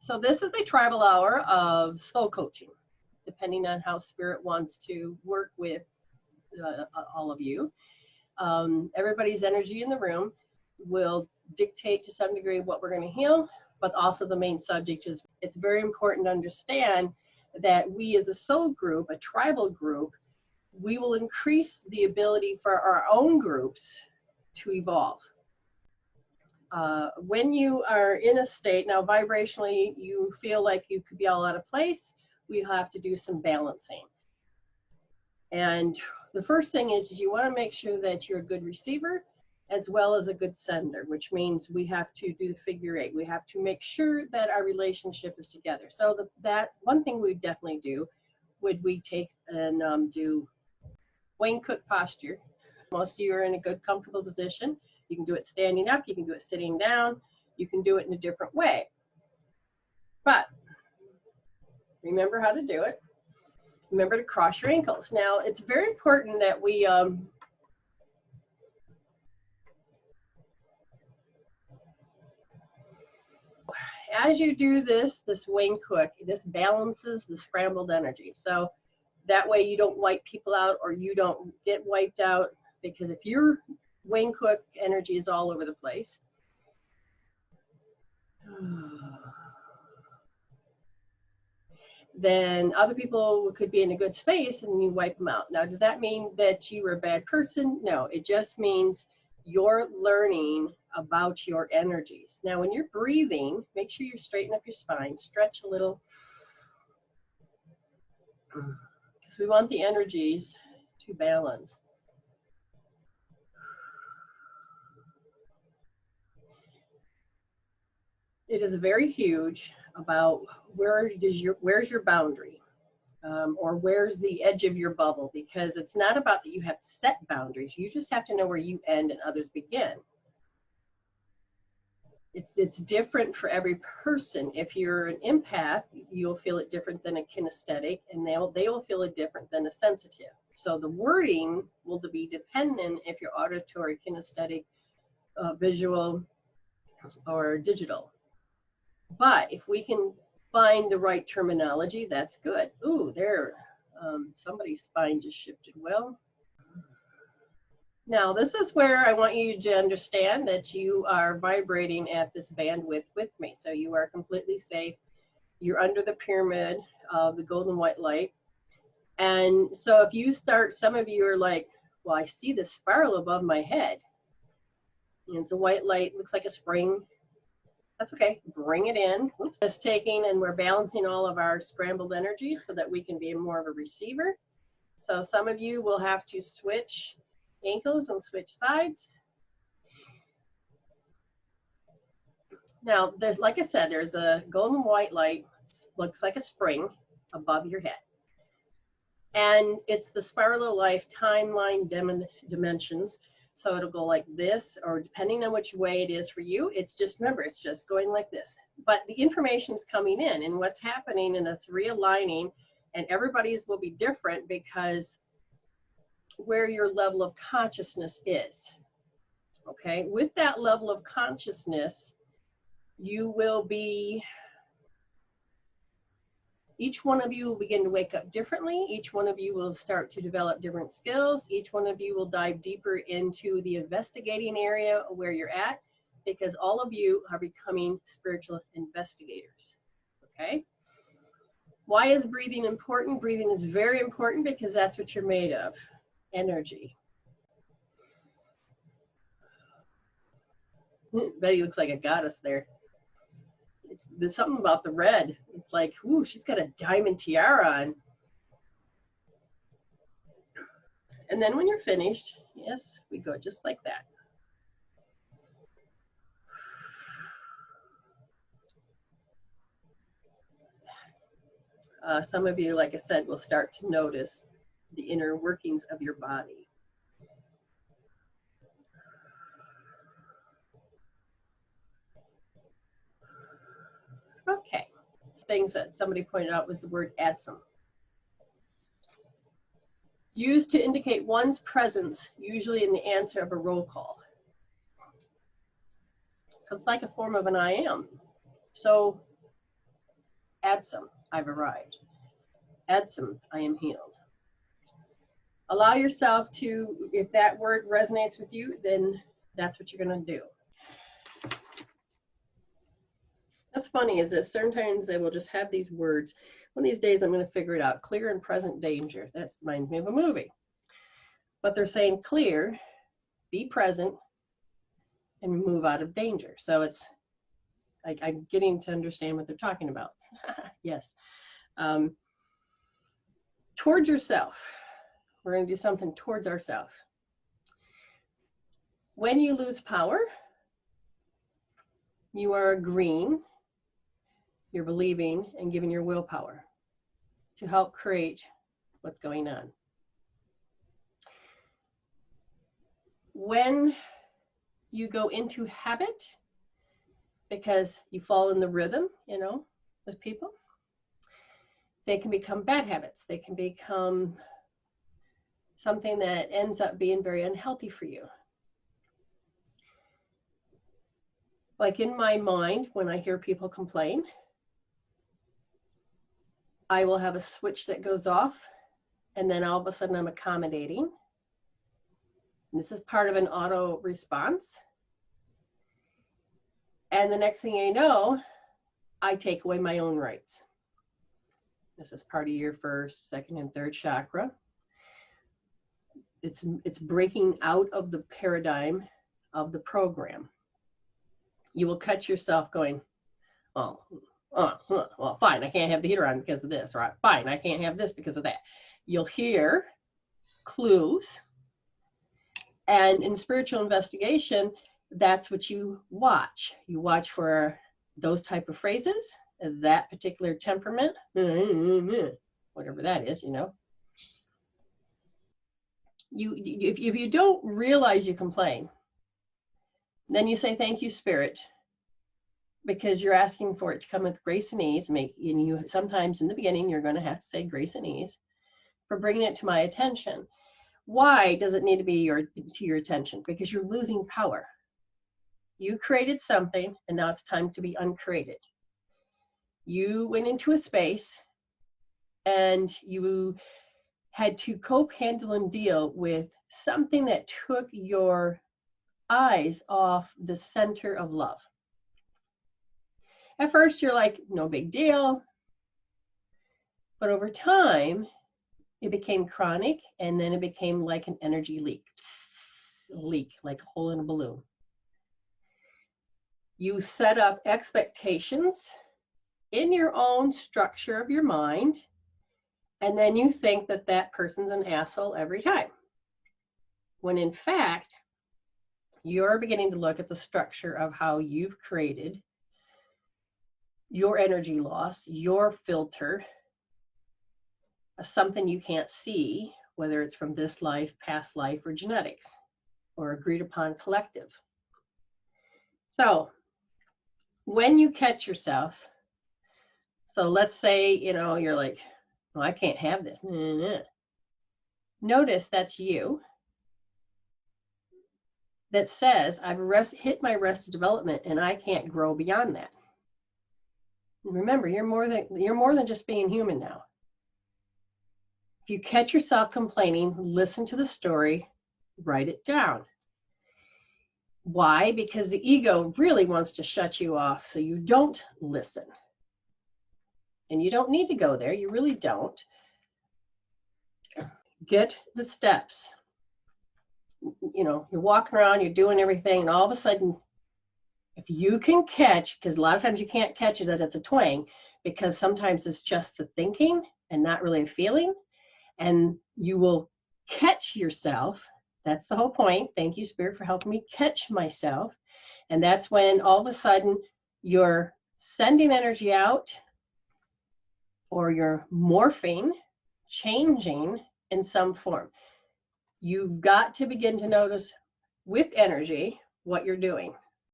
So this is a tribal hour of soul coaching, depending on how spirit wants to work with all of you. Everybody's energy in the room will dictate to some degree what we're going to heal, but also the main subject is, it's very important to understand that we as a soul group, a tribal group, we will increase the ability for our own groups to evolve. When you are in a state, now vibrationally, you feel like you could be all out of place, we have to do some balancing. And the first thing is you want to make sure that you're a good receiver as well as a good sender, which means we have to do the figure eight. We have to make sure that our relationship is together. So that one thing we definitely do would we take and do Wayne Cook posture. Most of you are in a good, comfortable position. You can do it standing up, you can do it sitting down, you can do it in a different way. But remember how to do it. Remember to cross your ankles. Now, it's very important that we as you do this Wayne Cook, this balances the scrambled energy. So that way you don't wipe people out or you don't get wiped out, because if your Wayne Cook energy is all over the place, then other people could be in a good space and you wipe them out. Now, does that mean that you were a bad person? No, it just means you're learning about your energies. Now, when you're breathing, make sure you straighten up your spine, stretch a little, because we want the energies to balance. It is very huge about where's your boundary, or where's the edge of your bubble, because it's not about that you have to set boundaries. You just have to know where you end and others begin. It's different for every person. If you're an empath, you'll feel it different than a kinesthetic, and they will feel it different than a sensitive. So the wording will be dependent if you're auditory, kinesthetic, visual, or digital. But if we can find the right terminology, that's good. Ooh, there, somebody's spine just shifted well. Now, this is where I want you to understand that you are vibrating at this bandwidth with me. So you are completely safe. You're under the pyramid of the golden white light. And so if you start, some of you are like, well, I see this spiral above my head. And it's a white light, looks like a spring. That's okay, bring it in. Oops. Just taking, and we're balancing all of our scrambled energies so that we can be more of a receiver. So some of you will have to switch ankles and switch sides. Now, there's, like I said, there's a golden white light, looks like a spring above your head. And it's the spiral of life timeline dimensions. So it'll go like this, or depending on which way it is for you, it's just, remember, it's just going like this. But the information is coming in, and what's happening, and it's realigning, and everybody's will be different because where your level of consciousness is. Okay, with that level of consciousness, you will be, each one of you will begin to wake up differently. Each one of you will start to develop different skills. Each one of you will dive deeper into the investigating area where you're at, because all of you are becoming spiritual investigators. Okay? Why is breathing important? Breathing is very important because that's what you're made of, energy. Betty looks like a goddess there. There's something about the red. It's like, ooh, she's got a diamond tiara on. And then when you're finished, yes, we go just like that. Some of you, like I said, will start to notice the inner workings of your body. Okay, things that somebody pointed out was the word adsum. Used to indicate one's presence, usually in the answer of a roll call. So it's like a form of an I am. So Add some, I've arrived. Add some, I am healed. Allow yourself to, if that word resonates with you, then that's what you're going to do. That's funny, is that sometimes they will just have these words. One of these days I'm going to figure it out. Clear and present danger. That reminds me of a movie. But they're saying clear, be present, and move out of danger. So it's like I'm getting to understand what they're talking about. Yes. Towards yourself. We're going to do something towards ourselves. When you lose power, you are agreeing, you're believing, and giving your willpower to help create what's going on. When you go into habit, because you fall in the rhythm, you know, with people, they can become bad habits. They can become something that ends up being very unhealthy for you. Like in my mind, when I hear people complain, I will have a switch that goes off, and then all of a sudden I'm accommodating. And this is part of an auto response. And the next thing I know, I take away my own rights. This is part of your first, second, and third chakra. It's breaking out of the paradigm of the program. You will catch yourself going, well, fine, I can't have the heater on because of this, right? Fine, I can't have this because of that. You'll hear clues. And in spiritual investigation, that's what you watch. You watch for those type of phrases, that particular temperament, whatever that is, you know. If you don't realize you complain, then you say, thank you, Spirit, because you're asking for it to come with grace and ease. And you sometimes in the beginning, you're going to have to say grace and ease for bringing it to my attention. Why does it need to be to your attention? Because you're losing power. You created something, and now it's time to be uncreated. You went into a space, and you had to cope, handle, and deal with something that took your eyes off the center of love. At first, you're like, no big deal. But over time, it became chronic, and then it became like an energy leak. Leak, like a hole in a balloon. You set up expectations in your own structure of your mind, and then you think that that person's an asshole every time. When in fact, you're beginning to look at the structure of how you've created your energy loss, your filter, something you can't see, whether it's from this life, past life, or genetics, or agreed upon collective. So when you catch yourself, so let's say, you know, you're like, well, I can't have this. Notice that's you that says, I've hit my arrested development and I can't grow beyond that. Remember, you're more than just being human now. If you catch yourself complaining, listen to the story, write it down. Why? Because the ego really wants to shut you off so you don't listen. And you don't need to go there. You really don't. Get the steps. You know, you're walking around, you're doing everything, and all of a sudden, if you can catch, because a lot of times you can't catch it that it's a twang, because sometimes it's just the thinking and not really a feeling, and you will catch yourself. That's the whole point. Thank you, Spirit, for helping me catch myself. And that's when all of a sudden you're sending energy out, or you're morphing, changing in some form. You've got to begin to notice with energy what you're doing.